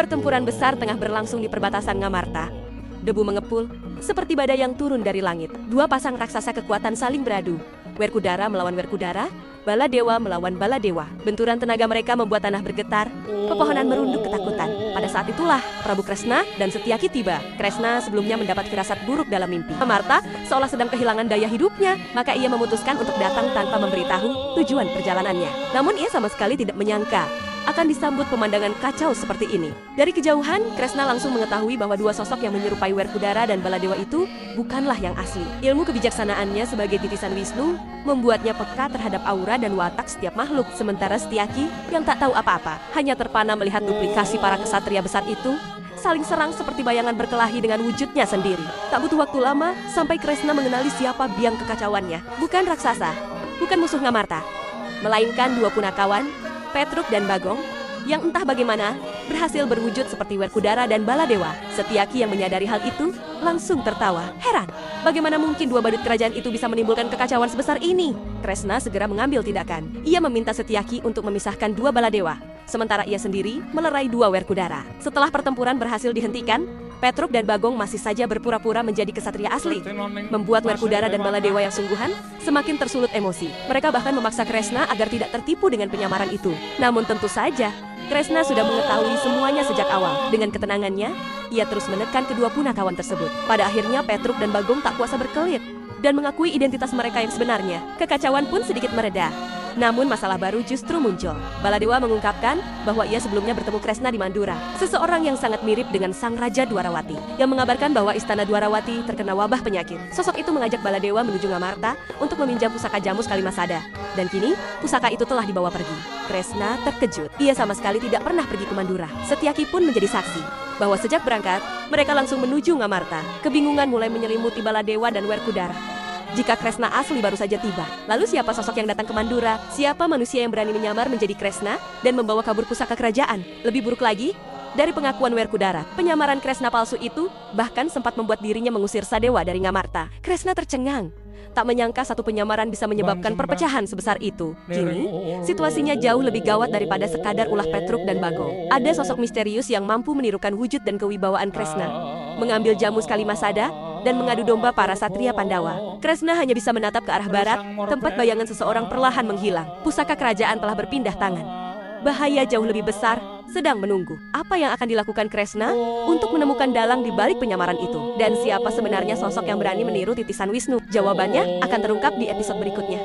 Pertempuran besar tengah berlangsung di perbatasan Ngamarta. Debu mengepul, seperti badai yang turun dari langit. Dua pasang raksasa kekuatan saling beradu. Werkudara melawan Werkudara, Baladewa melawan Baladewa. Benturan tenaga mereka membuat tanah bergetar, pepohonan merunduk ketakutan. Pada saat itulah, Prabu Kresna dan Setyaki tiba. Kresna sebelumnya mendapat firasat buruk dalam mimpi. Ngamarta seolah sedang kehilangan daya hidupnya, maka ia memutuskan untuk datang tanpa memberitahu tujuan perjalanannya. Namun ia sama sekali tidak menyangka akan disambut pemandangan kacau seperti ini. Dari kejauhan, Kresna langsung mengetahui bahwa dua sosok yang menyerupai Werkudara dan Baladewa itu bukanlah yang asli. Ilmu kebijaksanaannya sebagai titisan Wisnu membuatnya peka terhadap aura dan watak setiap makhluk. Sementara Setyaki yang tak tahu apa-apa, hanya terpana melihat duplikasi para kesatria besar itu saling serang seperti bayangan berkelahi dengan wujudnya sendiri. Tak butuh waktu lama sampai Kresna mengenali siapa biang kekacauannya. Bukan raksasa, bukan musuh Ngamarta, melainkan dua punakawan, Petruk dan Bagong, yang entah bagaimana berhasil berwujud seperti Werkudara dan Baladewa. Setyaki yang menyadari hal itu langsung tertawa. Heran, bagaimana mungkin dua badut kerajaan itu bisa menimbulkan kekacauan sebesar ini? Kresna segera mengambil tindakan. Ia meminta Setyaki untuk memisahkan dua Baladewa, sementara ia sendiri melerai dua Werkudara. Setelah pertempuran berhasil dihentikan, Petruk dan Bagong masih saja berpura-pura menjadi kesatria asli, membuat Werkudara dan Baladewa yang sungguhan semakin tersulut emosi. Mereka bahkan memaksa Kresna agar tidak tertipu dengan penyamaran itu. Namun tentu saja, Kresna sudah mengetahui semuanya sejak awal. Dengan ketenangannya, ia terus menekan kedua punakawan tersebut. Pada akhirnya Petruk dan Bagong tak kuasa berkelit dan mengakui identitas mereka yang sebenarnya. Kekacauan pun sedikit mereda. Namun masalah baru justru muncul. Baladewa mengungkapkan bahwa ia sebelumnya bertemu Kresna di Mandura, seseorang yang sangat mirip dengan sang Raja Dwarawati, yang mengabarkan bahwa istana Dwarawati terkena wabah penyakit. Sosok itu mengajak Baladewa menuju Ngamarta untuk meminjam pusaka Jamus Kalimasada. Dan kini, pusaka itu telah dibawa pergi. Kresna terkejut. Ia sama sekali tidak pernah pergi ke Mandura. Setyaki pun menjadi saksi bahwa sejak berangkat, mereka langsung menuju Ngamarta. Kebingungan mulai menyelimuti Baladewa dan Werkudara. Jika Kresna asli baru saja tiba, lalu siapa sosok yang datang ke Mandura? Siapa manusia yang berani menyamar menjadi Kresna dan membawa kabur pusaka kerajaan? Lebih buruk lagi, dari pengakuan Werkudara, penyamaran Kresna palsu itu bahkan sempat membuat dirinya mengusir Sadewa dari Ngamarta. Kresna tercengang. Tak menyangka satu penyamaran bisa menyebabkan perpecahan sebesar itu. Kini, situasinya jauh lebih gawat daripada sekadar ulah Petruk dan Bagong. Ada sosok misterius yang mampu menirukan wujud dan kewibawaan Kresna, mengambil Jamus Kalimasada, dan mengadu domba para satria Pandawa. Kresna hanya bisa menatap ke arah barat, tempat bayangan seseorang perlahan menghilang. Pusaka kerajaan telah berpindah tangan. Bahaya jauh lebih besar sedang menunggu. Apa yang akan dilakukan Kresna untuk menemukan dalang di balik penyamaran itu? Dan siapa sebenarnya sosok yang berani meniru titisan Wisnu? Jawabannya akan terungkap di episode berikutnya.